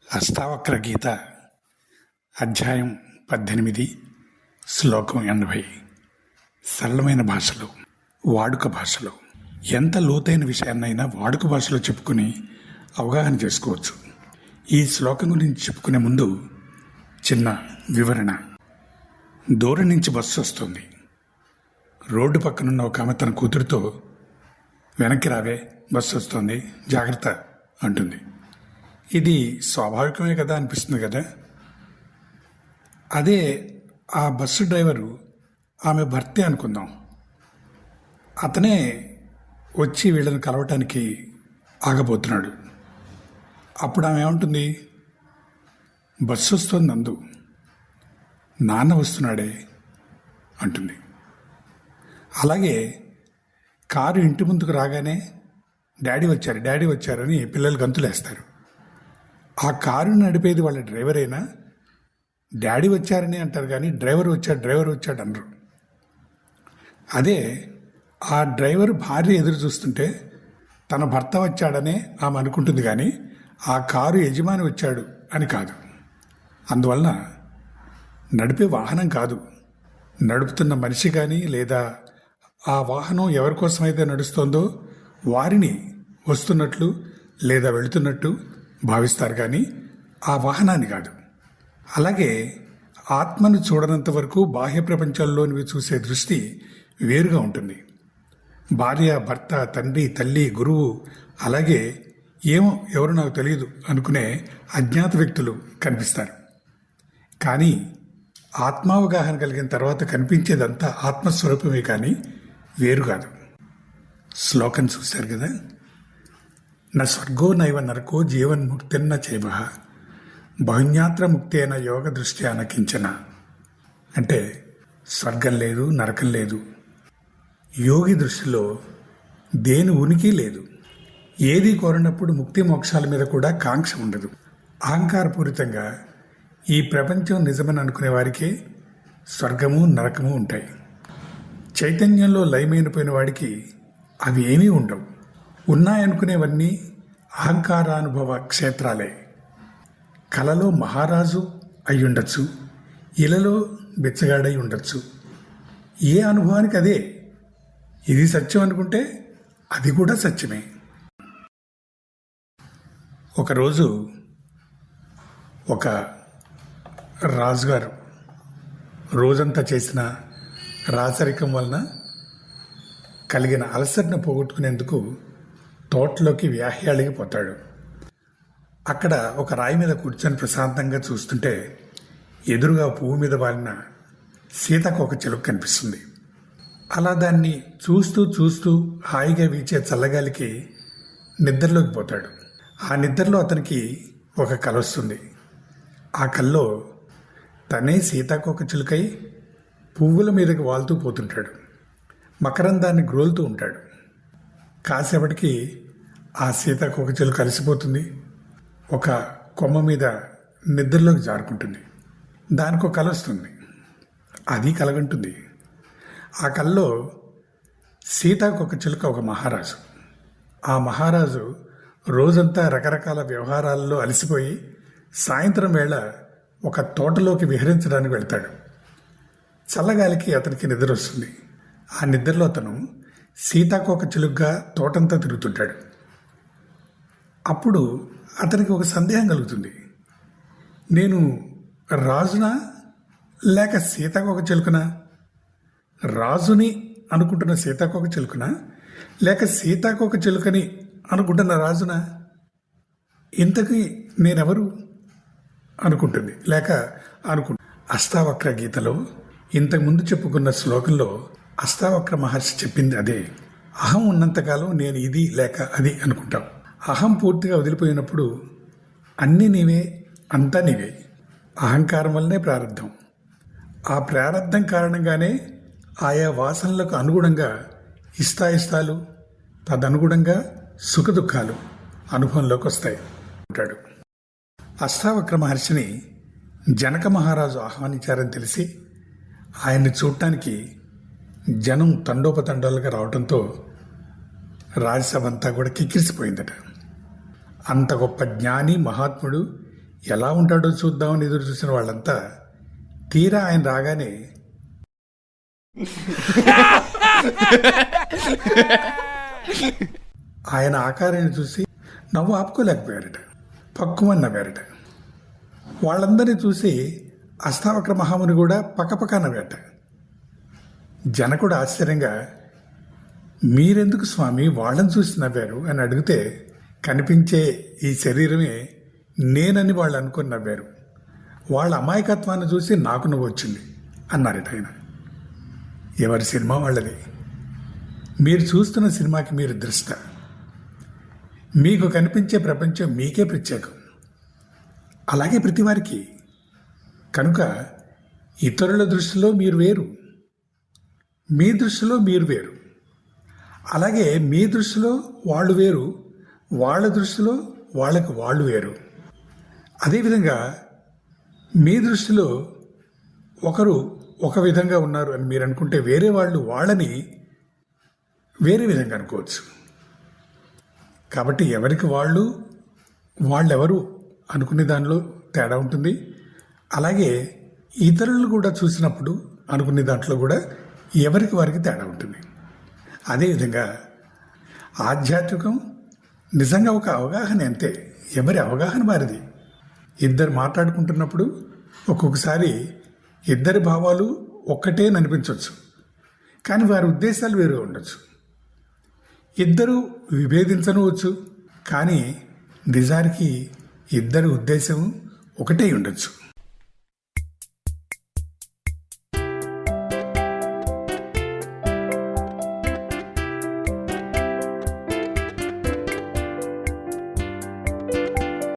అష్టావక్ర గీత అధ్యాయం 18 శ్లోకం 80. సరళమైన భాషలో, వాడుక భాషలో ఎంత లోతైన విషయాన్నైనా వాడుక భాషలో చెప్పుకుని అవగాహన చేసుకోవచ్చు. ఈ శ్లోకం గురించి చెప్పుకునే ముందు చిన్న వివరణ. దూరం నుంచి బస్సు వస్తుంది. రోడ్డు పక్కనున్న ఒక ఆమె తన కూతురుతో వెనక్కి రావే, బస్సు వస్తుంది, జాగ్రత్త అంటుంది. ఇది స్వాభావికమే కదా అనిపిస్తుంది కదా. అదే ఆ బస్సు డ్రైవరు ఆమె భర్తే అనుకుందాం. అతనే వచ్చి వీళ్ళని కలవటానికి ఆగబోతున్నాడు. అప్పుడు ఆమె ఏమంటుంది? బస్సు వస్తుంది నందు, నాన్న వస్తున్నాడే అంటుంది. అలాగే కారు ఇంటి ముందుకు రాగానే డాడీ వచ్చారని పిల్లలు గంతులేస్తారు. ఆ కారుని నడిపేది వాళ్ళ డ్రైవర్ అయినా డాడీ వచ్చారని అంటారు, కానీ డ్రైవర్ వచ్చాడు అనరు. అదే ఆ డ్రైవర్ భార్య ఎదురు చూస్తుంటే తన భర్త వచ్చాడనే ఆమె అనుకుంటుంది, కానీ ఆ కారు యజమాని వచ్చాడు అని కాదు. అందువలన నడిపే వాహనం కాదు, నడుపుతున్న మనిషి కానీ లేదా ఆ వాహనం ఎవరి కోసమైతే నడుస్తోందో వారిని వస్తున్నట్లు లేదా వెళుతున్నట్టు భావిస్తారు, కానీ ఆ వాహనాన్ని కాదు. అలాగే ఆత్మను చూడనంత వరకు బాహ్య ప్రపంచంలోనివి చూసే దృష్టి వేరుగా ఉంటుంది. భార్య, భర్త, తండ్రి, తల్లి, గురువు, అలాగే ఎవరు నాకు తెలియదు అనుకునే అజ్ఞాత వ్యక్తులు కనిపిస్తారు. కానీ ఆత్మావగాహన కలిగిన తర్వాత కనిపించేదంతా ఆత్మస్వరూపమే కానీ వేరు కాదు. శ్లోకం చూశారు కదా. న స్వర్గో నైవ నరకో జీవన్ముక్తిన్న చేవ బహున్యాత్ర ముక్తేన యోగ దృష్ట్యా నకించన. అంటే స్వర్గం లేదు, నరకం లేదు. యోగి దృష్టిలో దేని ఉనికి లేదు. ఏది కోరినప్పుడు ముక్తి మోక్షాల మీద కూడా కాంక్ష ఉండదు. అహంకారపూరితంగా ఈ ప్రపంచం నిజమని అనుకునే వారికే స్వర్గము, నరకము ఉంటాయి. చైతన్యంలో లయమైనపోయిన వాడికి అవి ఏమీ ఉండవు. ఉన్నాయనుకునేవన్నీ అహంకారానుభవ క్షేత్రాలే. కలలో మహారాజు అయ్యుండొచ్చు, ఇలలో బిచ్చగాడై ఉండొచ్చు. ఏ అనుభవానికి అదే. ఇది సత్యం అనుకుంటే అది కూడా సత్యమే. ఒకరోజు ఒక రాజుగారు రోజంతా చేసిన రాచరికం వలన కలిగిన అలసటను పోగొట్టుకునేందుకు తోటలోకి వ్యాహ్యాళికి పోతాడు. అక్కడ ఒక రాయి మీద కూర్చొని ప్రశాంతంగా చూస్తుంటే ఎదురుగా పువ్వు మీద వాలిన సీతాకోక చిలుక కనిపిస్తుంది. అలా దాన్ని చూస్తూ చూస్తూ హాయిగా వీచే చల్లగాలికి నిద్రలోకి పోతాడు. ఆ నిద్రలో అతనికి ఒక కల వస్తుంది. ఆ కల్లో తనే సీతాకోక చిలుకై పువ్వుల మీదకి వాలుతూ పోతుంటాడు. మకరందాన్ని గ్రోలుతూ ఉంటాడు. కాసేపటికి ఆ సీతాకోక చిలుక కలిసిపోతుంది. ఒక కొమ్మ మీద నిద్రలోకి జారుకుంటుంది. దానికి ఒక కల వస్తుంది. అది కలగంటుంది. ఆ కల్లో సీతాకోక చిలుక ఒక మహారాజు. ఆ మహారాజు రోజంతా రకరకాల వ్యవహారాలలో అలసిపోయి సాయంత్రం వేళ ఒక తోటలోకి విహరించడానికి వెళ్తాడు. చల్లగాలికి అతనికి నిద్ర వస్తుంది. ఆ నిద్రలో అతను సీతాకోక చిలుకగా తోటంతా తిరుగుతుంటాడు. అప్పుడు అతనికి ఒక సందేహం కలుగుతుంది. నేను రాజునా లేక సీతాకోక చిలుకనా? రాజుని అనుకుంటున్న సీతాకోక చిలుకనా లేక సీతాకోక చిలుకని అనుకుంటున్న రాజునా? ఇంతకీ నేనెవరు అనుకుంటుంది లేక అష్టావక్ర గీతలో ఇంతకుముందు చెప్పుకున్న శ్లోకంలో అష్టావక్ర మహర్షి చెప్పింది అదే. అహం ఉన్నంతకాలం నేను ఇది లేక అది అనుకుంటాం. అహం పూర్తిగా వదిలిపోయినప్పుడు అన్నీ నీవే, అంతా నీవే. అహంకారం వల్లనే ప్రారంధం. ఆ ప్రారంధం కారణంగానే ఆయా వాసనలకు అనుగుణంగా ఇష్టాయిష్టాలు, తదనుగుణంగా సుఖదుఖాలు అనుభవంలోకి వస్తాయి అంటాడు. అష్టావక్ర మహర్షిని జనక మహారాజు ఆహ్వానించారని తెలిసి ఆయన్ని చూడటానికి జనం తండోపతండాలుగా రావడంతో రాజ్యసభ అంతా కూడా కిక్కిరిసిపోయిందట. అంత గొప్ప జ్ఞాని మహాత్ముడు ఎలా ఉంటాడో చూద్దామని ఎదురు చూసిన వాళ్ళంతా తీరా ఆయన రాగానే ఆయన ఆకారాన్ని చూసి నవ్వు ఆపుకోలేకపోయారట. పక్కుమని నవ్వారట. వాళ్ళందరినీ చూసి అష్టావక్ర మహాముని కూడా పక్కపక్క నవ్వారట. జనకుడు ఆశ్చర్యంగా, మీరెందుకు స్వామి వాళ్ళని చూసి నవ్వారు అని అడిగితే, కనిపించే ఈ శరీరమే నేనని వాళ్ళు అనుకుని నవ్వారు. వాళ్ళ అమాయకత్వాన్ని చూసి నాకు నువ్వు వచ్చింది అన్నారట ఆయన. ఎవరి సినిమా వాళ్ళది. మీరు చూస్తున్న సినిమాకి మీరు దృష్ట. మీకు కనిపించే ప్రపంచం మీకే ప్రత్యేకం. అలాగే ప్రతివారికి. కనుక ఇతరుల దృష్టిలో మీరు వేరు, మీ దృష్టిలో మీరు వేరు. అలాగే మీ దృష్టిలో వాళ్ళు వేరు, వాళ్ళ దృష్టిలో వాళ్ళకి వాళ్ళు వేరు. అదేవిధంగా మీ దృష్టిలో ఒకరు ఒక విధంగా ఉన్నారు అని మీరు అనుకుంటే, వేరే వాళ్ళు వాళ్ళని వేరే విధంగా అనుకోవచ్చు. కాబట్టి ఎవరికి వాళ్ళెవరు అనుకునే దానిలో తేడా ఉంటుంది. అలాగే ఇతరులు కూడా చూసినప్పుడు అనుకునే దాంట్లో కూడా ఎవరికి వారికి తేడా ఉంటుంది. అదేవిధంగా ఆధ్యాత్మికం నిజంగా ఒక అవగాహన అంతే. ఎవరి అవగాహన వారిది. ఇద్దరు మాట్లాడుకుంటున్నప్పుడు ఒక్కొక్కసారి ఇద్దరి భావాలు ఒక్కటే అనిపించవచ్చు, కానీ వారి ఉద్దేశాలు వేరుగా ఉండొచ్చు. ఇద్దరు విభేదించనవచ్చు, కానీ నిజానికి ఇద్దరి ఉద్దేశం ఒకటే ఉండొచ్చు.